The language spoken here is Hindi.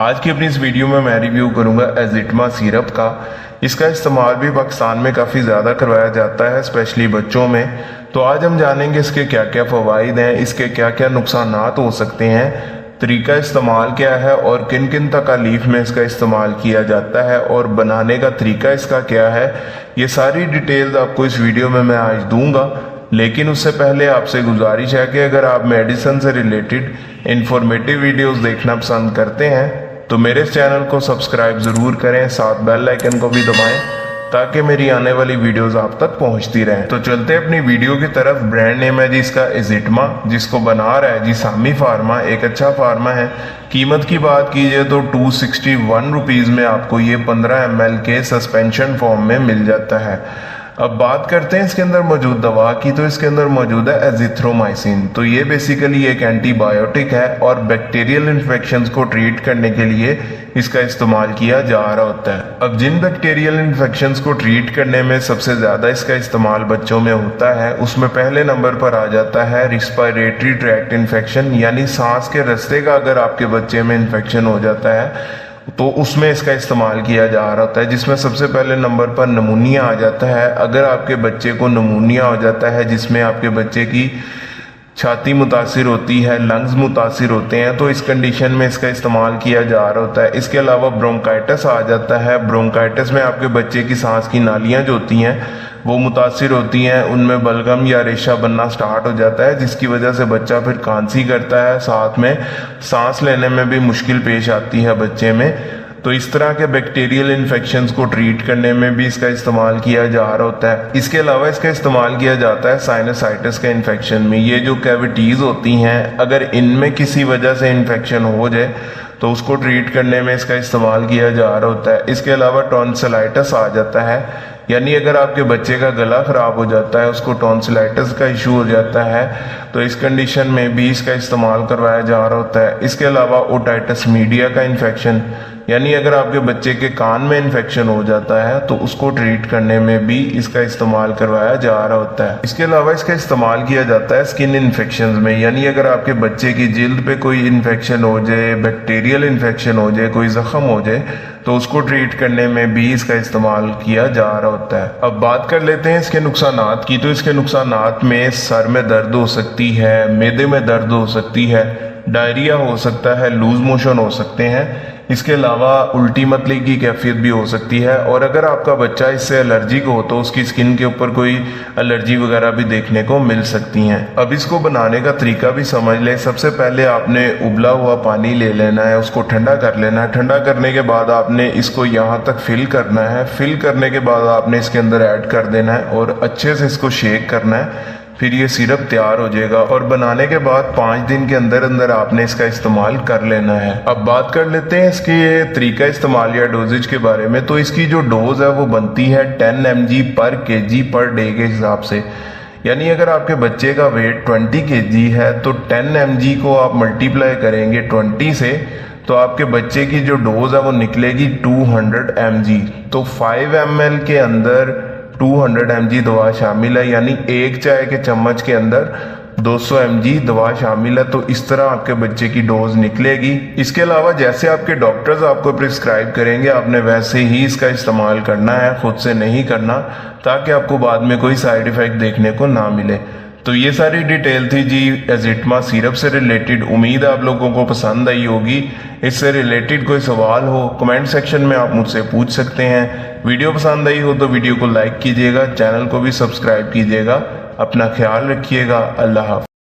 आज की अपनी इस वीडियो में मैं रिव्यू करूंगा एजिटमा सिरप का। इसका इस्तेमाल भी पाकिस्तान में काफ़ी ज़्यादा करवाया जाता है, स्पेशली बच्चों में। तो आज हम जानेंगे इसके क्या क्या फ़वाइद हैं, इसके क्या क्या नुकसानात हो सकते हैं, तरीका इस्तेमाल क्या है और किन किन तकालीफ में इसका इस्तेमाल किया जाता है और बनाने का तरीका इसका क्या है। ये सारी डिटेल्स आपको इस वीडियो में मैं आज दूंगा। लेकिन उससे पहले आपसे गुजारिश है कि अगर आप मेडिसिन से रिलेटेड इंफॉर्मेटिव वीडियोस देखना पसंद करते हैं तो मेरे चैनल को सब्सक्राइब ज़रूर करें, साथ बेल आइकन को भी दबाएं ताकि मेरी आने वाली वीडियोस आप तक पहुंचती रहें। तो चलते हैं अपनी वीडियो की तरफ। ब्रांड नेम है जी इसका एजिटमा, जिसको बना रहा है जी सामी फार्मा, एक अच्छा फार्मा है। कीमत की बात कीजिए तो 261 रुपीज़ में आपको ये 15 ml के सस्पेंशन फॉर्म में मिल जाता है। अब बात करते हैं इसके अंदर मौजूद दवा की। तो इसके अंदर मौजूद है एजिथ्रोमाइसिन। तो ये बेसिकली एक एंटीबायोटिक है और बैक्टीरियल इन्फेक्शंस को ट्रीट करने के लिए इसका इस्तेमाल किया जा रहा होता है। अब जिन बैक्टीरियल इन्फेक्शंस को ट्रीट करने में सबसे ज़्यादा इसका इस्तेमाल बच्चों में होता है, उसमें पहले नंबर पर आ जाता है रिस्पायरेटरी ट्रैक्ट इन्फेक्शन, यानी सांस के रास्ते का अगर आपके बच्चे में इन्फेक्शन हो जाता है तो उसमें इसका इस्तेमाल किया जा रहा होता है, जिसमें सबसे पहले नंबर पर नमूनिया आ जाता है। अगर आपके बच्चे को नमूनिया हो जाता है जिसमें आपके बच्चे की छाती मुतासिर होती है, लंग्स मुतासिर होते हैं, तो इस कंडीशन में इसका इस्तेमाल किया जा रहा होता है। इसके अलावा ब्रोंकाइटिस आ जाता है। ब्रोंकाइटिस में आपके बच्चे की सांस की नालियां जो होती हैं वो मुतासिर होती हैं, उनमें बलगम या रेशा बनना स्टार्ट हो जाता है, जिसकी वजह से बच्चा फिर खांसी करता है, साथ में सांस लेने में भी मुश्किल पेश आती है बच्चे में। तो इस तरह के बैक्टीरियल इन्फेक्शंस को ट्रीट करने में भी इसका इस्तेमाल किया जा रहा होता है। इसके अलावा इसका इस्तेमाल किया जाता है साइनसाइटिस के इन्फेक्शन में। ये जो कैविटीज़ होती हैं, अगर इनमें किसी वजह से इन्फेक्शन हो जाए तो उसको ट्रीट करने में इसका इस्तेमाल किया जा रहा होता है। इसके अलावा टॉन्सिलाइटिस आ जाता है, यानी अगर आपके बच्चे का गला ख़राब हो जाता है, उसको टॉन्सिलाइटिस का इशू हो जाता है, तो इस कंडीशन में भी इसका इस्तेमाल करवाया जा रहा होता है। इसके अलावा ओटाइटिस मीडिया का इन्फेक्शन, यानी अगर आपके बच्चे के कान में इन्फेक्शन हो जाता है तो उसको ट्रीट करने में भी इसका इस्तेमाल करवाया जा रहा होता है। इसके अलावा इसका इस्तेमाल किया जाता है स्किन इन्फेक्शंस में, यानी अगर आपके बच्चे की जिल्द पे कोई इन्फेक्शन हो जाए, बैक्टीरियल इन्फेक्शन हो जाए, कोई जख्म हो जाए, तो उसको ट्रीट करने में भी इसका इस्तेमाल किया जा रहा होता है। अब बात कर लेते हैं इसके नुकसानात की। तो इसके नुकसानात में सर में दर्द हो सकती है, मैदे में दर्द हो सकती है, डायरिया हो सकता है, लूज मोशन हो सकते हैं। इसके अलावा उल्टी मतली की कैफियत भी हो सकती है, और अगर आपका बच्चा इससे एलर्जिक हो तो उसकी स्किन के ऊपर कोई एलर्जी वगैरह भी देखने को मिल सकती हैं। अब इसको बनाने का तरीका भी समझ लें। सबसे पहले आपने उबला हुआ पानी ले लेना है, उसको ठंडा कर लेना है। ठंडा करने के बाद आपने इसको यहाँ तक फिल करना है। फिल करने के बाद आपने इसके अंदर ऐड कर देना है और अच्छे से इसको शेक करना है, फिर ये सिरप तैयार हो जाएगा। और बनाने के बाद 5 दिन के अंदर अंदर आपने इसका इस्तेमाल कर लेना है। अब बात कर लेते हैं इसके तरीका इस्तेमाल या डोजेज के बारे में। तो इसकी जो डोज है वो बनती है 10 mg पर kg पर डे के हिसाब से, यानी अगर आपके बच्चे का वेट 20 kg है तो 10 mg को आप मल्टीप्लाई करेंगे 20 से, तो आपके बच्चे की जो डोज है वो निकलेगी 200 mg। तो 5 ml के अंदर 200 mg दवा शामिल है, यानी एक चाय के चम्मच के अंदर 200 mg दवा शामिल है। तो इस तरह आपके बच्चे की डोज निकलेगी। इसके अलावा जैसे आपके डॉक्टर्स आपको प्रिस्क्राइब करेंगे आपने वैसे ही इसका इस्तेमाल करना है, खुद से नहीं करना, ताकि आपको बाद में कोई साइड इफेक्ट देखने को ना मिले। तो ये सारी डिटेल थी जी एजिटमा सिरप से रिलेटेड। उम्मीद है आप लोगों को पसंद आई होगी। इससे रिलेटेड कोई सवाल हो कमेंट सेक्शन में आप मुझसे पूछ सकते हैं। वीडियो पसंद आई हो तो वीडियो को लाइक कीजिएगा, चैनल को भी सब्सक्राइब कीजिएगा। अपना ख्याल रखिएगा। अल्लाह हाफ़िज़।